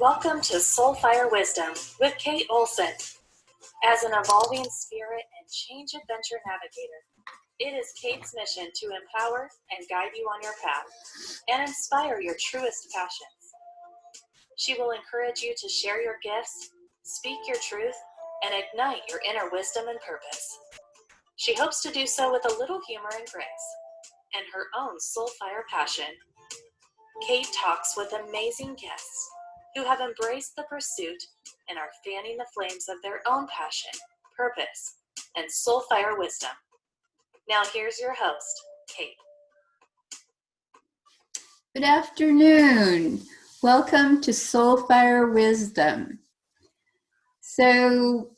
Welcome to Soulfire Wisdom with Kate Olson. As an evolving spirit and change adventure navigator, it is Kate's mission to empower and guide you on your path and inspire your truest passions. She will encourage you to share your gifts, speak your truth, and ignite your inner wisdom and purpose. She hopes to do so with a little humor and grace and her own soulfire passion. Kate talks with amazing guests who have embraced the pursuit and are fanning the flames of their own passion, purpose, and soulfire wisdom. Now here's your host, Kate. Good afternoon. Welcome to Soulfire Wisdom. So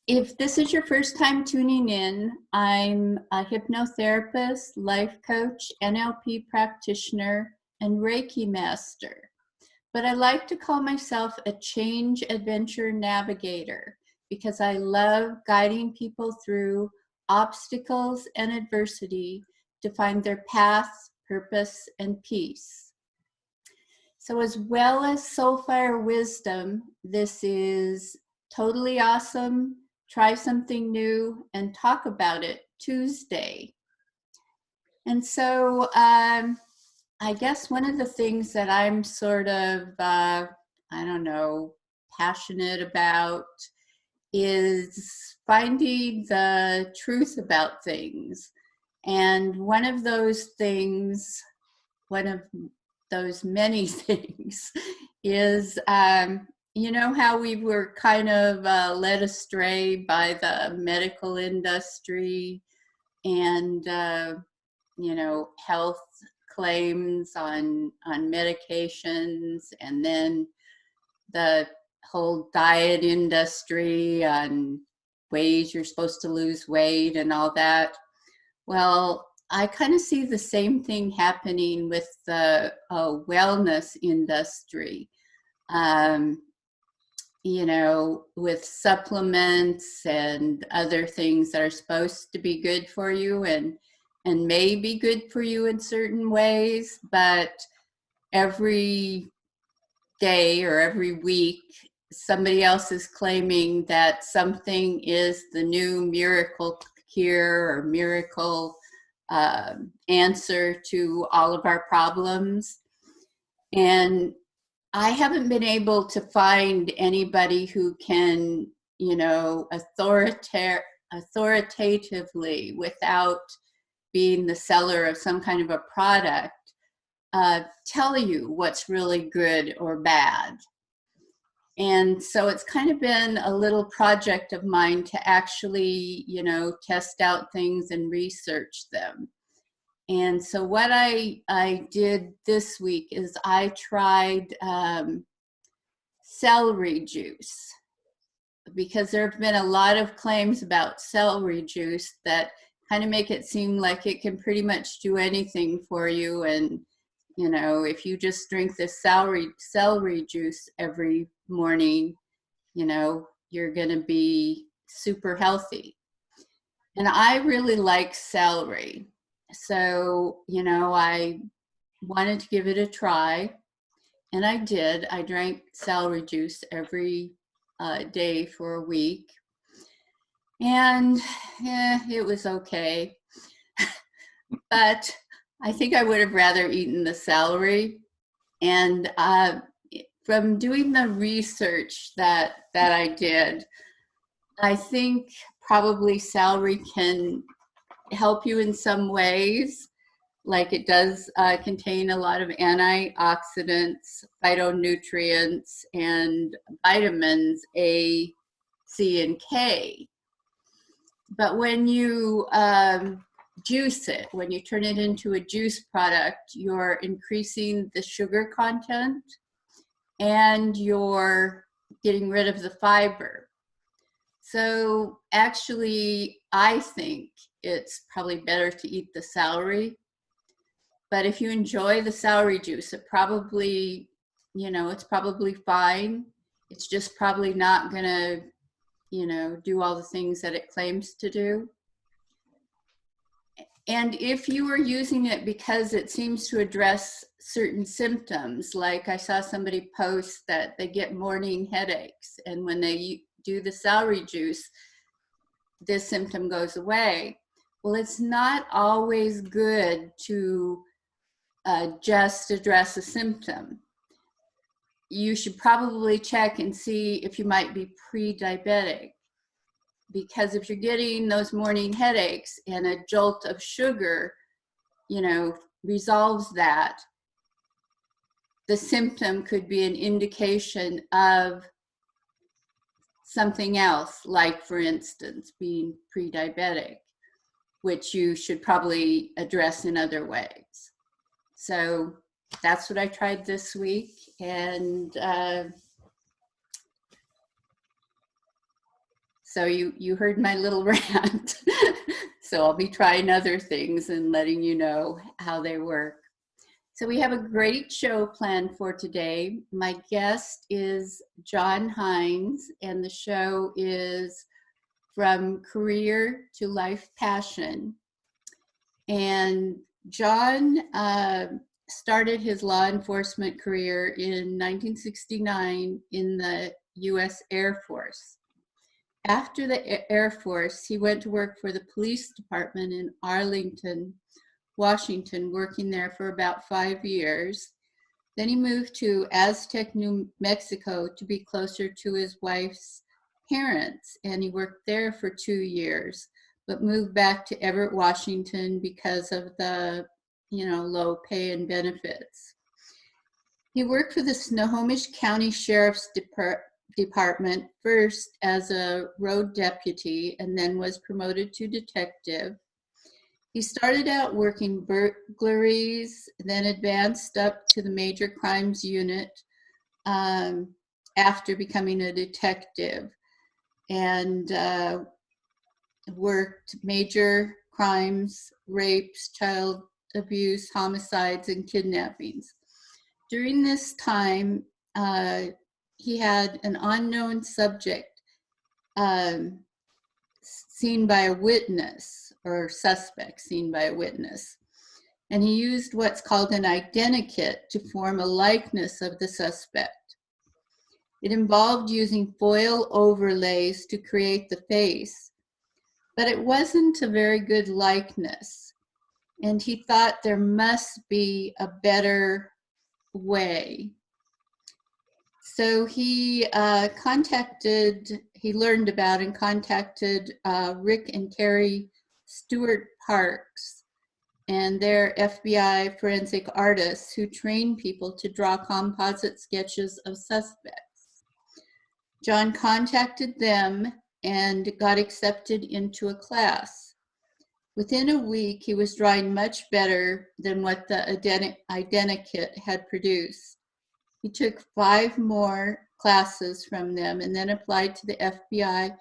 if this is your first time tuning in, I'm a hypnotherapist, life coach, NLP practitioner, and Reiki master. But I like to call myself a change adventure navigator because I love guiding people through obstacles and adversity to find their path, purpose, and peace. So as well as Soulfire Wisdom, this is Totally Awesome, Try Something New, and Talk About It Tuesday. And so I guess one of the things that I'm sort of, passionate about is finding the truth about things. And one of those many things is, how we were kind of led astray by the medical industry and, health claims on medications, and then the whole diet industry on ways you're supposed to lose weight and all that. Well, I kind of see the same thing happening with the wellness industry, with supplements and other things that are supposed to be good for you and may be good for you in certain ways, but every day or every week, somebody else is claiming that something is the new miracle cure or miracle answer to all of our problems. And I haven't been able to find anybody who can, authoritatively, without being the seller of some kind of a product, tell you what's really good or bad. And so it's kind of been a little project of mine to actually, test out things and research them. And so what I did this week is I tried celery juice, because there have been a lot of claims about celery juice that kind of make it seem like it can pretty much do anything for you. And, if you just drink this celery juice every morning, you're going to be super healthy. And I really like celery. So, I wanted to give it a try, and I did. I drank celery juice every day for a week, and it was okay. But I think I would have rather eaten the celery. And from doing the research that I did, I think probably celery can help you in some ways. Like it does contain a lot of antioxidants, phytonutrients, and vitamins A, C, and K. But when you juice it, when you turn it into a juice product, you're increasing the sugar content and you're getting rid of the fiber. So actually, I think it's probably better to eat the celery. But if you enjoy the celery juice, it probably, it's probably fine. It's just probably not going to, do all the things that it claims to do. And if you are using it because it seems to address certain symptoms, like I saw somebody post that they get morning headaches, and when they do the celery juice, this symptom goes away. Well, it's not always good to just address a symptom. You should probably check and see if you might be pre-diabetic, because if you're getting those morning headaches and a jolt of sugar, resolves that, the symptom could be an indication of something else, like, for instance, being pre-diabetic, which you should probably address in other ways. So that's what I tried this week. And so you heard my little rant. So I'll be trying other things and letting you know how they work. So we have a great show planned for today. My guest is John Hinds, and the show is From Career to Life Passion. And John started his law enforcement career in 1969 in the U.S. Air Force. After the Air Force, he went to work for the police department in Arlington, Washington, working there for about 5 years. Then he moved to Aztec, New Mexico to be closer to his wife's parents, and he worked there for 2 years, but moved back to Everett, Washington because of the, low pay and benefits. He worked for the Snohomish County Sheriff's Department first as a road deputy and then was promoted to detective. He started out working burglaries, then advanced up to the major crimes unit after becoming a detective, and worked major crimes, rapes, child abuse, homicides, and kidnappings. During this time, he had an unknown subject seen by a witness, or suspect seen by a witness. And he used what's called an identikit to form a likeness of the suspect. It involved using foil overlays to create the face, but it wasn't a very good likeness. And he thought there must be a better way. So he learned about and contacted Rick and Carrie Stewart Parks, and they're FBI forensic artists who train people to draw composite sketches of suspects. John contacted them and got accepted into a class. Within a week, he was drawing much better than what the identikit had produced. He took 5 more classes from them and then applied to the FBI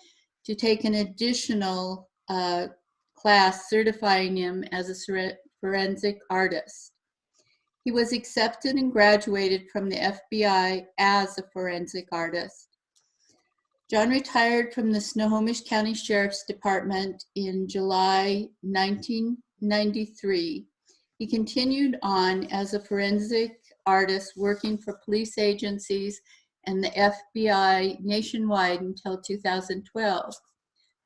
to take an additional class certifying him as a forensic artist. He was accepted and graduated from the FBI as a forensic artist. John retired from the Snohomish County Sheriff's Department in July 1993. He continued on as a forensic artist working for police agencies and the FBI nationwide until 2012.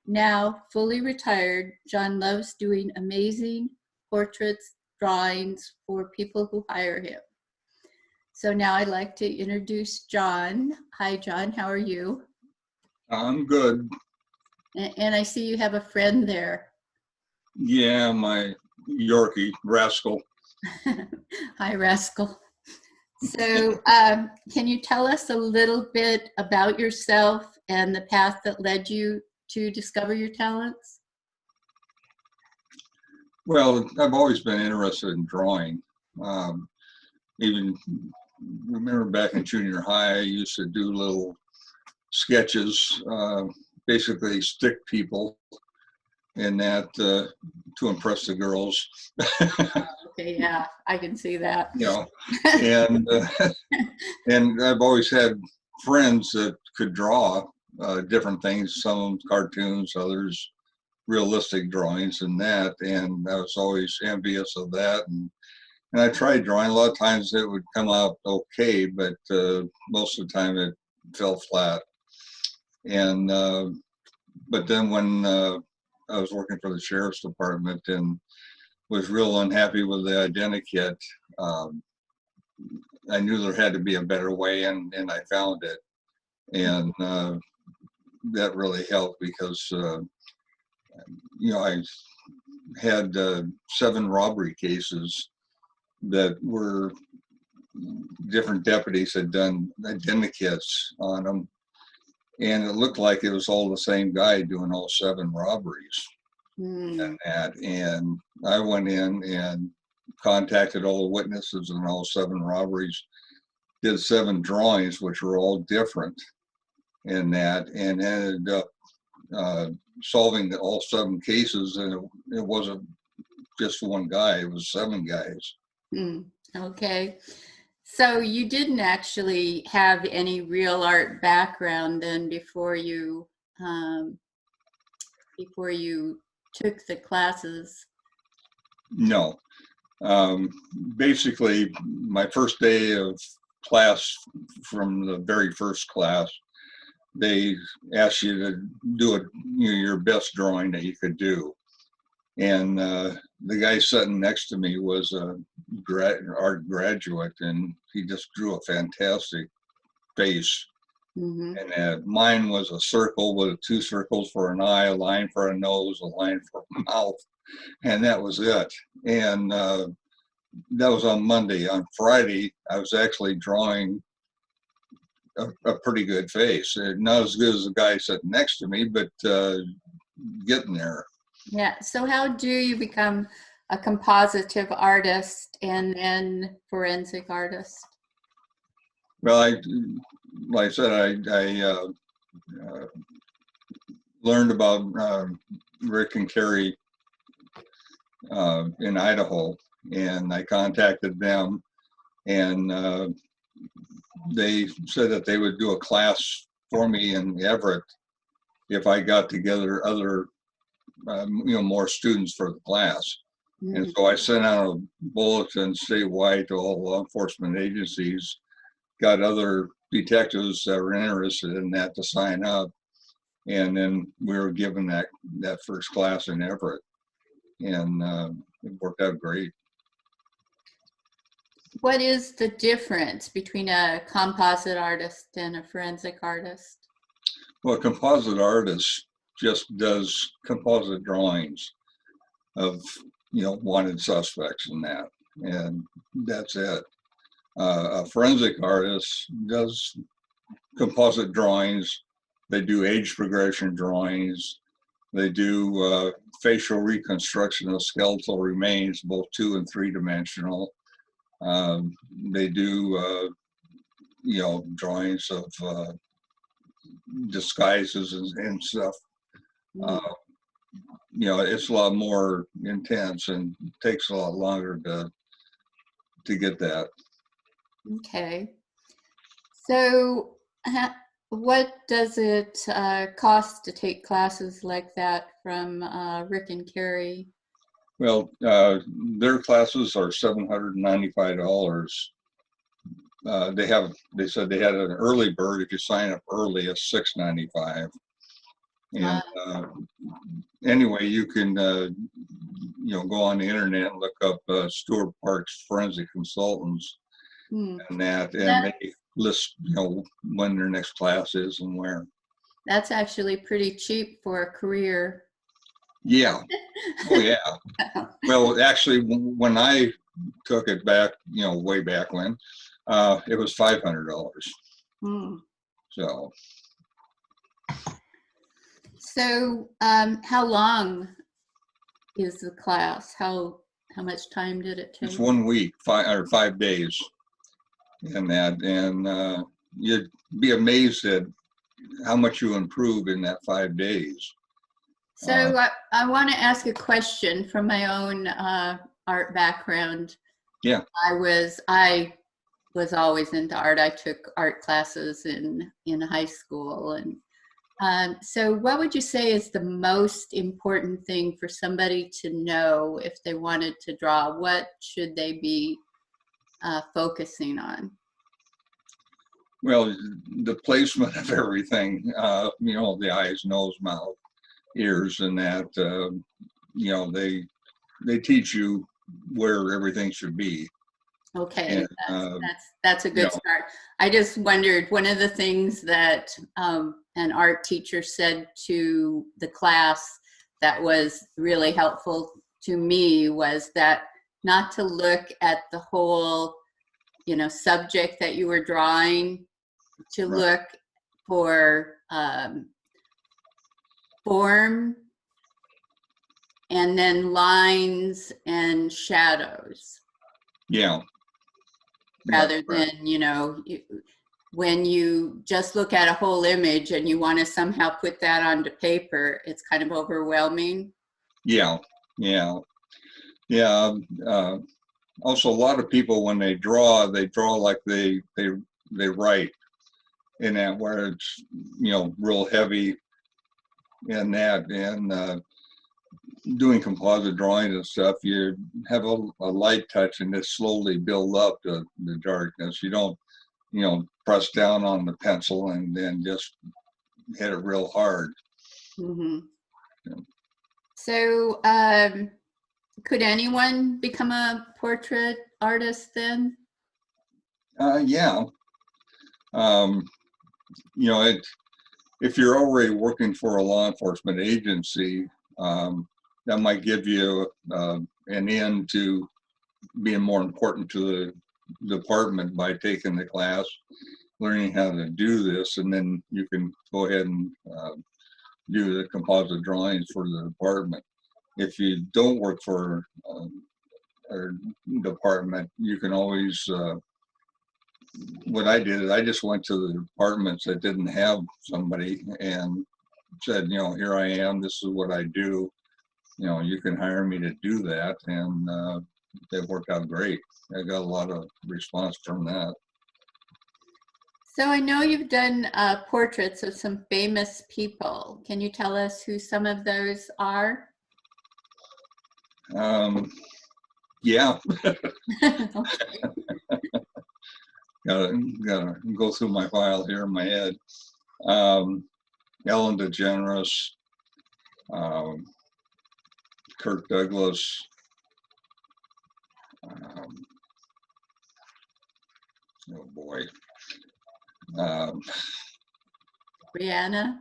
Now, fully retired, John loves doing amazing portraits, drawings for people who hire him. So now I'd like to introduce John. Hi, John, how are you? I'm good. And I see you have a friend there. Yeah, my Yorkie, Rascal. Hi, Rascal. So can you tell us a little bit about yourself and the path that led you to discover your talents? Well, I've always been interested in drawing. Even remember back in junior high, I used to do little sketches, basically stick people in that to impress the girls. Okay, yeah, I can see that. And and I've always had friends that could draw different things, some cartoons, others realistic drawings and that, and I was always envious of that. And I tried drawing. A lot of times it would come out okay, but most of the time it fell flat. And but then when I was working for the sheriff's department and was real unhappy with the identikit, I knew there had to be a better way, and I found it. And that really helped because, I had 7 robbery cases that were different deputies had done identikits on them. And it looked like it was all the same guy doing all 7 robberies. And I went in and contacted all the witnesses in all 7 robberies, did 7 drawings, which were all different in that, and ended up solving all 7 cases. And it wasn't just one guy, it was 7 guys. Okay. So you didn't actually have any real art background then before you took the classes? No. Basically, my first day of class, from the very first class, they asked you to do your best drawing that you could do. And the guy sitting next to me was a art graduate, and he just drew a fantastic face. And mine was a circle with 2 circles for an eye, a line for a nose, a line for a mouth, and that was it. And that was on Monday. On Friday, I was actually drawing a pretty good face. Not as good as the guy sitting next to me, but getting there. Yeah. So how do you become a compositive artist and then forensic artist? Well, like I said, I learned about Rick and Carrie in Idaho, and I contacted them, and they said that they would do a class for me in Everett if I got together other, more students for the class. And so I sent out a bulletin statewide to all law enforcement agencies, got other detectives that were interested in that to sign up. And then we were given that first class in Everett, and it worked out great. What is the difference between a composite artist and a forensic artist? Well, a composite artist just does composite drawings of, wanted suspects and that, and that's it. A forensic artist does composite drawings. They do age progression drawings. They do facial reconstruction of skeletal remains, both 2- and 3-dimensional. They do, drawings of disguises and stuff. It's a lot more intense and takes a lot longer to get that. Okay. So what does it cost to take classes like that from Rick and Carrie? Well, their classes are $795. They said they had an early bird. If you sign up early, it's $695. And anyway, you can go on the internet and look up Stuart Park's Forensic Consultants and that, and they list when their next class is and where. That's actually pretty cheap for a career. Yeah. Oh yeah. Well, actually, when I took it back, way back when, it was $500. So how long is the class? How much time did it take? It's 1 week, 5 days, and that, and you'd be amazed at how much you improve in that 5 days. So I want to ask a question from my own art background. Yeah. I was always into art. I took art classes in high school, and So what would you say is the most important thing for somebody to know if they wanted to draw? What should they be focusing on? Well, the placement of everything, you know, the eyes, nose, mouth, ears, and that, you know, they teach you where everything should be. Okay, And, that's a you good know, start. I just wondered, one of the things that an art teacher said to the class that was really helpful to me was that not to look at the whole, you know, subject that you were drawing, to right. look for form and then lines and shadows, Yeah. Yeah, rather right. than, you know, when you just look at a whole image and you want to somehow put that onto paper, it's kind of overwhelming. Yeah. Yeah. Yeah. Also, a lot of people, when they draw like they write, in that where it's, you know, real heavy in that. And doing composite drawing and stuff, you have a light touch and just slowly build up the darkness. You don't, you know, press down on the pencil and then just hit it real hard. Mm-hmm. Yeah. So could anyone become a portrait artist then? Yeah. Um, you know, if you're already working for a law enforcement agency, that might give you an in to being more important to the department by taking the class, learning how to do this, and then you can go ahead and do the composite drawings for the department. If you don't work for a department, you can always, what I did is I just went to the departments that didn't have somebody and said, you know, here I am, this is what I do. You know, you can hire me to do that. And it worked out great. I got a lot of response from that. So I know you've done portraits of some famous people. Can you tell us who some of those are? Yeah, Okay. gotta go through my file here in my head. Ellen DeGeneres, um, Kirk Douglas, oh boy, um, Brianna?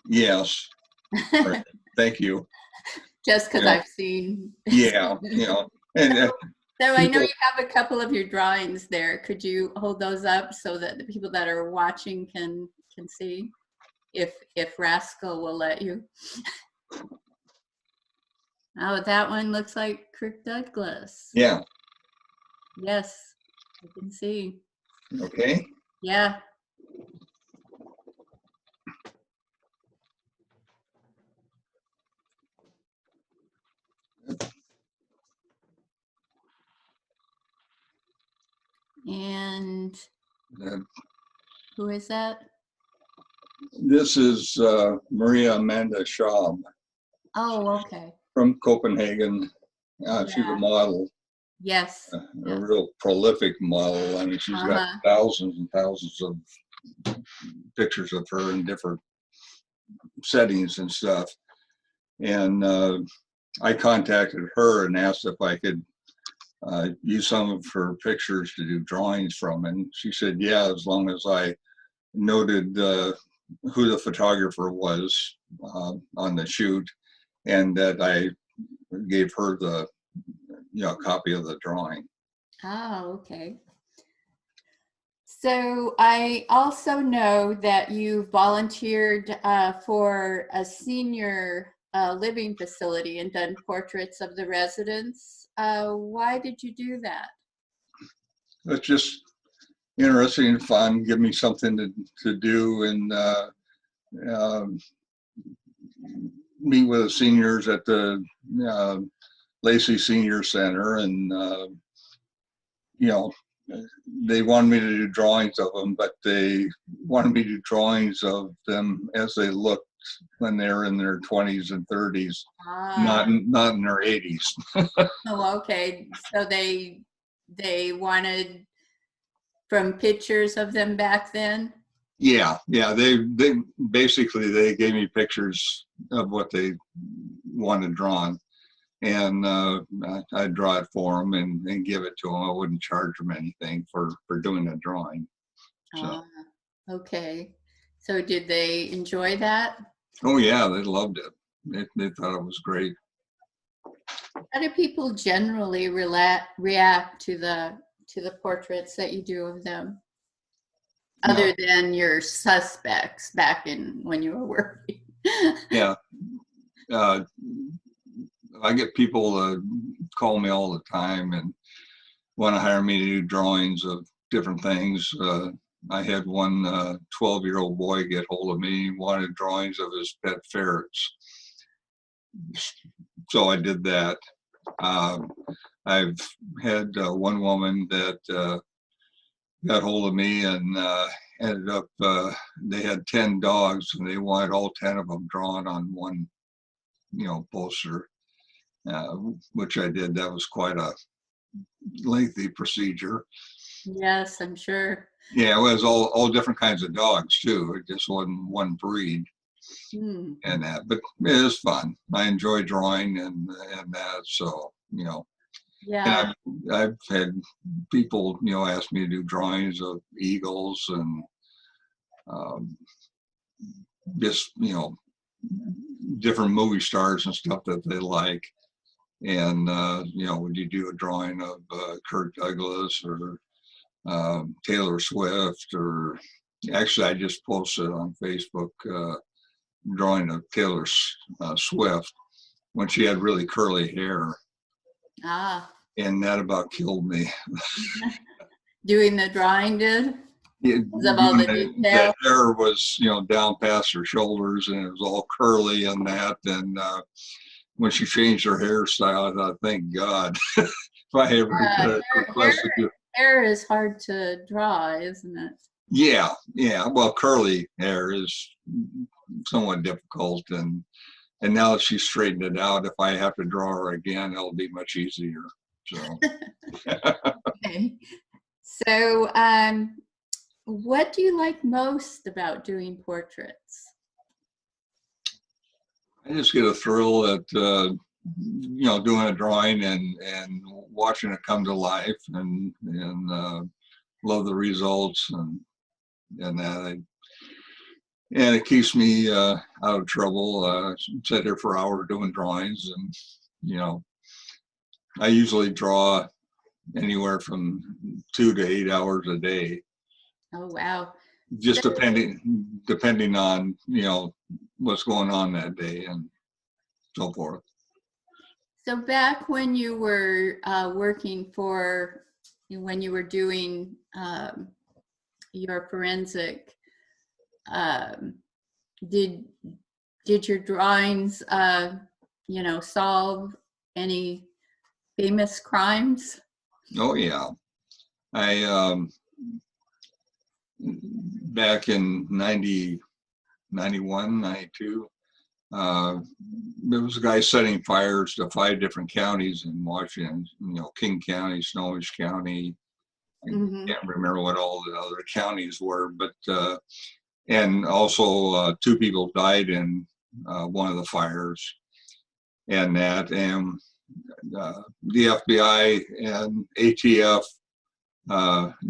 yes, right. Thank you. Just because You know, I've seen. yeah, you know, and So I know people, you have a couple of your drawings there. Could you hold those up so that the people that are watching can see, if Rascal will let you? Oh, that one looks like Kirk Douglas. yeah, Yes, I can see. okay. Yeah. And Uh, who is that? This is Maria Amanda Schaub Oh, okay. from Copenhagen. She's a Yeah. model, Yes. a Yes. real prolific model. I mean, she's got Uh-huh. thousands and thousands of pictures of her in different settings and stuff. And I contacted her and asked if I could use some of her pictures to do drawings from. And she said, yeah, as long as I noted who the photographer was on the shoot, and that I gave her the, you know, copy of the drawing. Oh, okay. So I also know that you volunteered for a senior living facility and done portraits of the residents. Why did you do that? It's just interesting and fun. Give me something to do, and um, meet with the seniors at the Lacey Senior Center, and you know, they wanted me to do drawings of them, but they wanted me to do drawings of them as they looked when they were in their 20s and 30s, not in their 80s. Oh, okay. So they wanted from pictures of them back then? Yeah. They basically, they gave me pictures of what they wanted drawn, and I'd draw it for them and give it to them. I wouldn't charge them anything for doing a drawing. So. Okay. So did they enjoy that? Oh yeah, they loved it. They thought it was great. How do people generally react to the portraits that you do of them, other than your suspects back in when you were working? Yeah. I get people call me all the time and want to hire me to do drawings of different things. I had one 12-year-old boy get hold of me, wanted drawings of his pet ferrets. So I did that. I've had one woman that got hold of me and ended up, they had 10 dogs and they wanted all 10 of them drawn on one, poster, which I did. That was quite a lengthy procedure. Yes, I'm sure. Yeah, it was all different kinds of dogs too. It just wasn't one breed. And that, but it was fun. I enjoy drawing and that. So, Yeah. and I've had people, ask me to do drawings of eagles and just, different movie stars and stuff that they like. And, would you do a drawing of Kirk Douglas or Taylor Swift? Or actually, I just posted on Facebook drawing of Taylor Swift when she had really curly hair. And that about killed me. Doing the drawing did? The hair was, down past her shoulders and it was all curly and that. And when she changed her hairstyle, I thought, thank God. If I ever get requested to. Hair is hard to draw, isn't it? Yeah. Well, curly hair is somewhat difficult. And now that she's straightened it out, if I have to draw her again, it'll be much easier. So. Okay. So, what do you like most about doing portraits? I just get a thrill at doing a drawing and watching it come to life, and love the results and that. And it keeps me out of trouble. Sit here for hours doing drawings, and I usually draw anywhere from 2 to 8 hours a day. Oh wow! Just depending on what's going on that day and so forth. So back when you were working when you were doing your forensic, did your drawings solve any famous crimes? Oh yeah, I back in 90, 91, 92, there was a guy setting fires to 5 different counties in Washington, King County, Snohomish County. I can't remember what all the other counties were, but and also 2 people died in one of the fires and that. And the FBI and ATF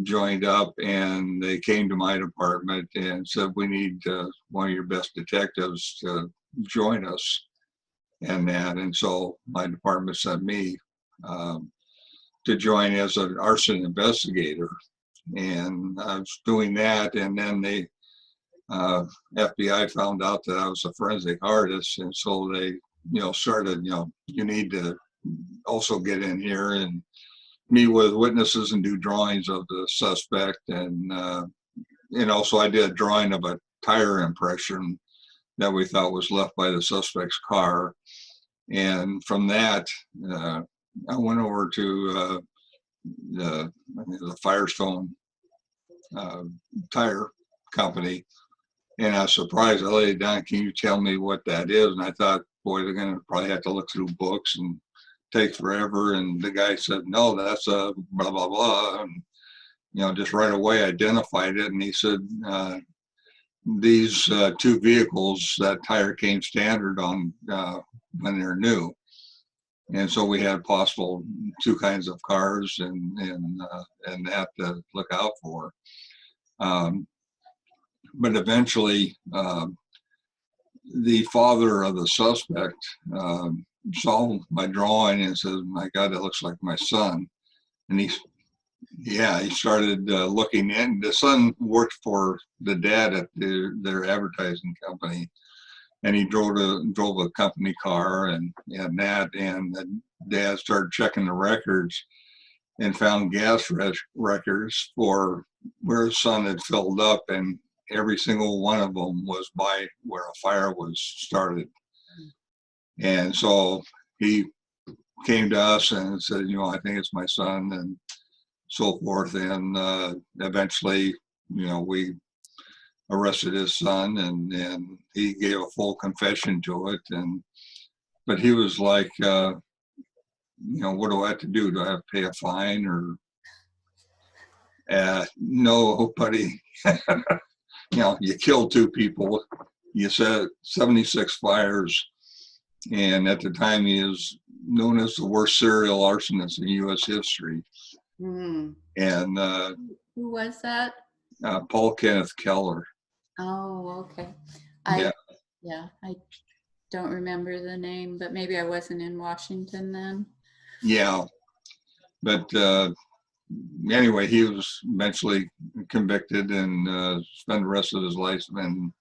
joined up and they came to my department and said, we need one of your best detectives to join us and that. And so my department sent me to join as an arson investigator. And I was doing that, and then they FBI found out that I was a forensic artist, and so they started, you need to also get in here and meet with witnesses and do drawings of the suspect. And also I did a drawing of a tire impression that we thought was left by the suspect's car. And from that, I went over to I think the Firestone tire company. And I was surprised. I laid it down. Can you tell me what that is? And I thought, boy, they're going to probably have to look through books and take forever. And the guy said, no, that's a blah, blah, blah. And, just right away identified it. And he said, these two vehicles, that tire came standard on when they're new. And so we had possible two kinds of cars and that to look out for. But eventually, the father of the suspect saw my drawing and said, "My God, that looks like my son." And he started looking in. The son worked for the dad at their advertising company, and he drove a company car and that. And the dad started checking the records and found gas records for where his son had filled up, and every single one of them was by where a fire was started. And so he came to us and said, I think it's my son, and so forth. And eventually, we arrested his son, and he gave a full confession to it. But he was like, what do I have to do? Do I have to pay a fine or? No, buddy. You killed two people. You said 76 fires. And at the time, he is known as the worst serial arsonist in U.S. history. Mm. And who was that? Paul Kenneth Keller. Oh, okay. I don't remember the name, but maybe I wasn't in Washington then. Yeah. But anyway, he was eventually convicted and spent the rest of his life in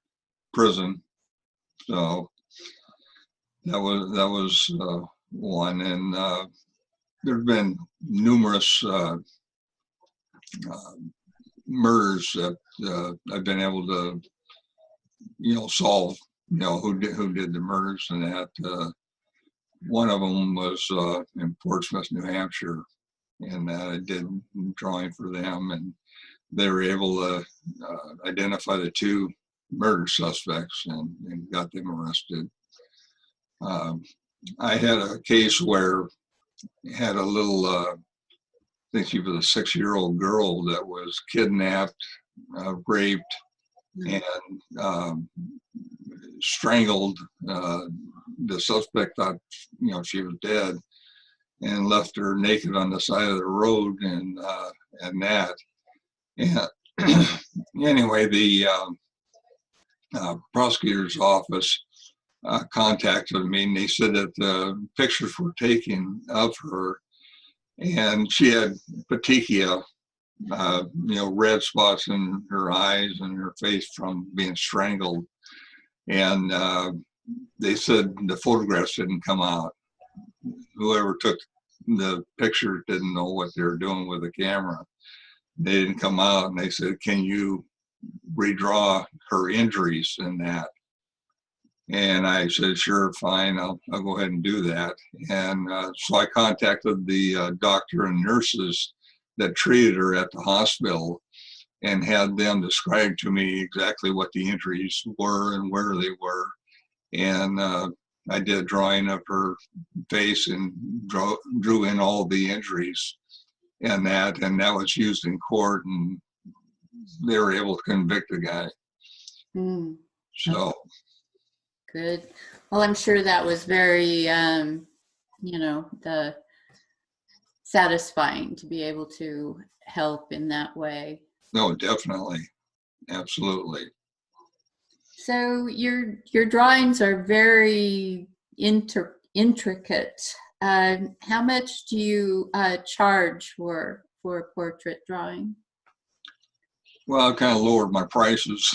prison. So that was one. And there've been numerous murders that I've been able to, solve. Who did the murders, and that. One of them was in Portsmouth, New Hampshire, and I did drawing for them, and they were able to identify the two murder suspects and got them arrested. I had a case where I had a little, I think she was a 6-year-old girl that was kidnapped, raped, and strangled. The suspect thought, she was dead, and left her naked on the side of the road, and that. And anyway, the prosecutor's office contacted me, and they said that pictures were taken of her, and she had petechia, red spots in her eyes and her face from being strangled. And they said the photographs didn't come out. Whoever took the picture didn't know what they were doing with the camera. They didn't come out, and they said, "Can you redraw her injuries in that?" And I said, "Sure, fine, I'll go ahead and do that." And so I contacted the doctor and nurses that treated her at the hospital and had them describe to me exactly what the injuries were and where they were. And I did a drawing of her face and drew in all the injuries and that was used in court, and they were able to convict the guy. Mm. So good. Well, I'm sure that was very, satisfying to be able to help in that way. No, definitely, absolutely. So your drawings are very intricate. How much do you charge for a portrait drawing? Well, I've kind of lowered my prices.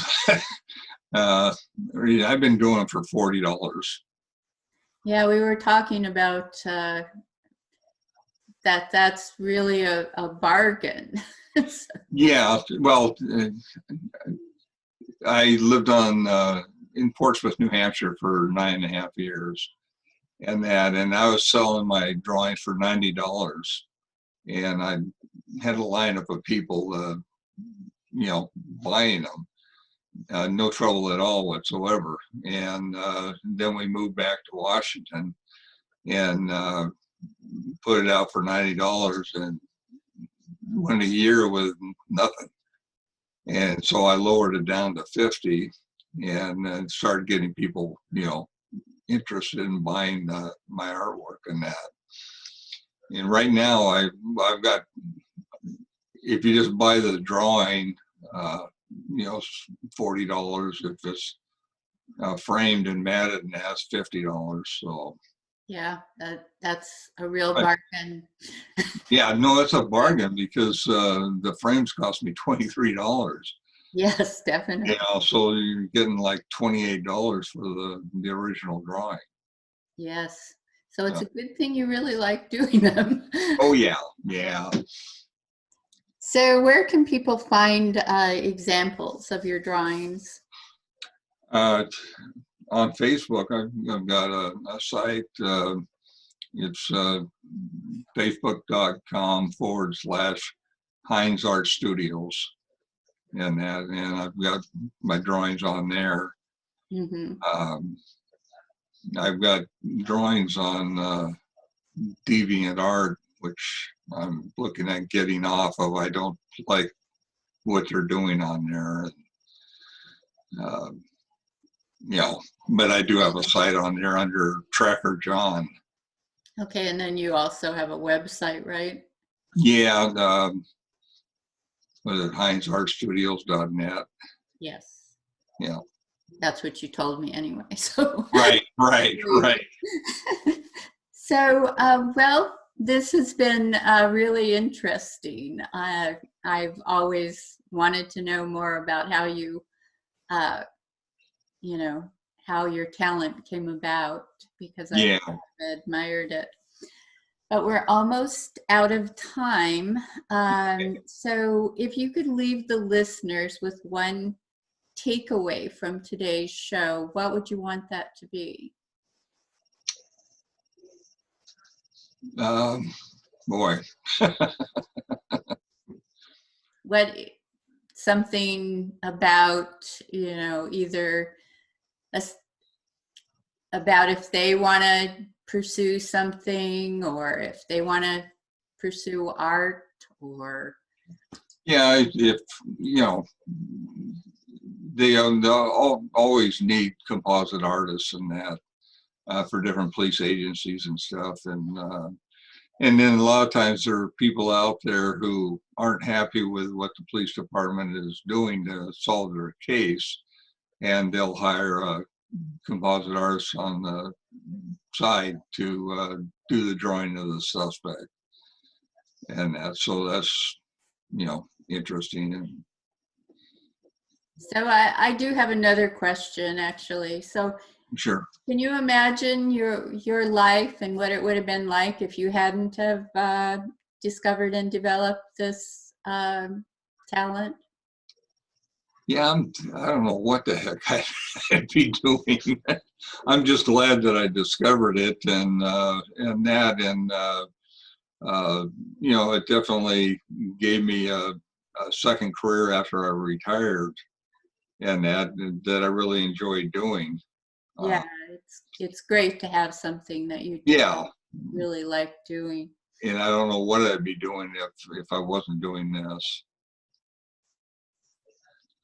I've been doing it for $40. Yeah, we were talking about that's really a bargain. Yeah, well, I lived in Portsmouth, New Hampshire for 9.5 years, and I was selling my drawings for $90, and I had a lineup of people, you know, buying them. No trouble at all whatsoever. And then we moved back to Washington and put it out for $90 and went a year with nothing. And so I lowered it down to 50 and then started getting people, you know, interested in buying my artwork and that. And right now I've got, if you just buy the drawing, you know, $40. If it's framed and matted, and has $50. So Yeah, that's a real bargain. yeah, no, it's a bargain because the frames cost me $23. Yes, definitely. You know, so you're getting like $28 for the original drawing. Yes. So it's a good thing you really like doing them. Oh yeah, yeah. So where can people find examples of your drawings? On Facebook, I've got a site. It's facebook.com/Hinds Art Studios, and that, and I've got my drawings on there. Mm-hmm. I've got drawings on Deviant Art, which I'm looking at getting off of. I don't like what they're doing on there. You know, but I do have a site on there under Tracker John. Okay, and then you also have a website, right? Yeah, was it HindsArtStudios.net? Yes. Yeah. That's what you told me anyway. So Right. So, well, this has been really interesting. I've always wanted to know more about how you, you know, how your talent came about, because I've admired it. But we're almost out of time. So if you could leave the listeners with one takeaway from today's show, what would you want that to be? Boy. What, something about, you know, either about if they want to pursue something, or if they want to pursue art, or Yeah, if you know, they'll always need composite artists and that for different police agencies and stuff, and then a lot of times there are people out there who aren't happy with what the police department is doing to solve their case, and they'll hire a composite artist on the side to do the drawing of the suspect, and so that's, you know, interesting. And so I do have another question, actually. So sure. can you imagine your life and what it would have been like if you hadn't have discovered and developed this talent? Yeah, I don't know what the heck I'd be doing. I'm just glad that I discovered it, and you know, it definitely gave me a second career after I retired, and that I really enjoyed doing. Yeah, it's great to have something that you really like doing. And I don't know what I'd be doing if I wasn't doing this.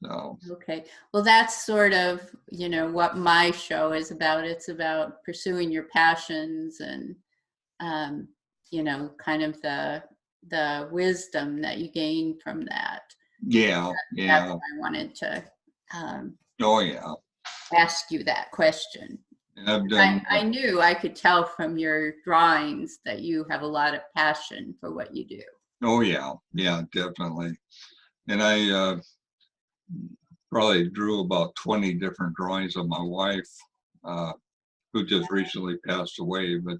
No. Okay. Well, that's sort of, you know, what my show is about. It's about pursuing your passions and, you know, kind of the wisdom that you gain from that. Yeah. That's why I wanted to Oh yeah. ask you that question. And I've done. I knew, I could tell from your drawings that you have a lot of passion for what you do. Oh yeah. Yeah, definitely. And I probably drew about 20 different drawings of my wife, who just recently passed away, but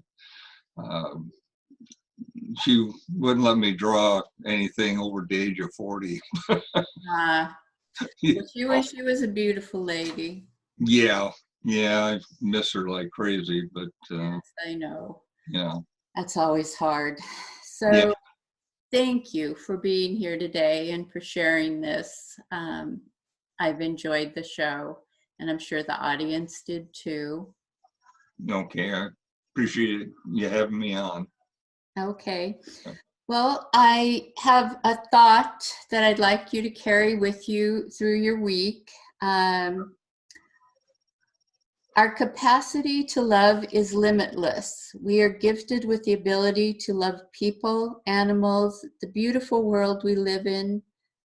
she wouldn't let me draw anything over the age of 40. She was a beautiful lady. Yeah, I miss her like crazy, but yes, I know. Yeah, that's always hard. So yeah. thank you for being here today and for sharing this. I've enjoyed the show, and I'm sure the audience did too. Okay, I appreciate you having me on. Okay. Well, I have a thought that I'd like you to carry with you through your week. Our capacity to love is limitless. We are gifted with the ability to love people, animals, the beautiful world we live in,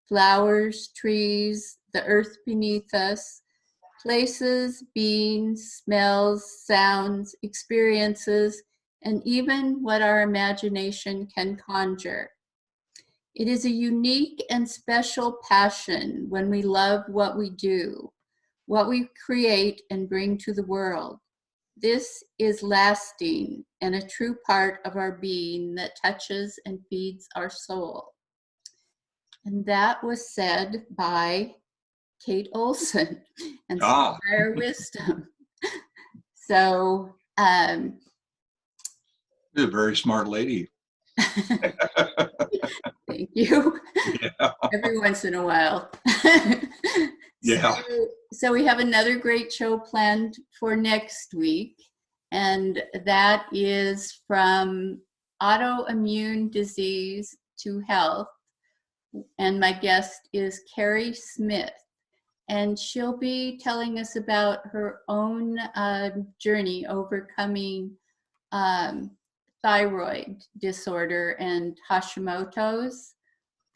flowers, trees, the earth beneath us, places, beings, smells, sounds, experiences, and even what our imagination can conjure. It is a unique and special passion when we love what we do, what we create and bring to the world. This is lasting and a true part of our being that touches and feeds our soul. And that was said by Kate Olson and Sapphire Wisdom. So, You're a very smart lady. thank you. Yeah. Every once in a while. Yeah. So we have another great show planned for next week, and that is from autoimmune disease to health. And my guest is Carrie Smith, and she'll be telling us about her own journey overcoming thyroid disorder and Hashimoto's.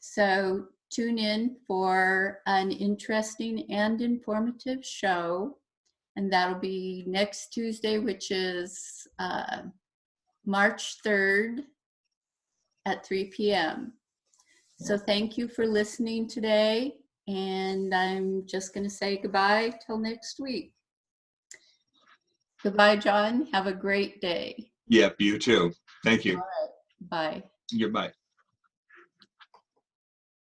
So tune in for an interesting and informative show. And that'll be next Tuesday, which is March 3rd at 3 p.m. So thank you for listening today. And I'm just going to say goodbye till next week. Goodbye, John. Have a great day. Yep, you too. Thank you. All right. Bye. Goodbye.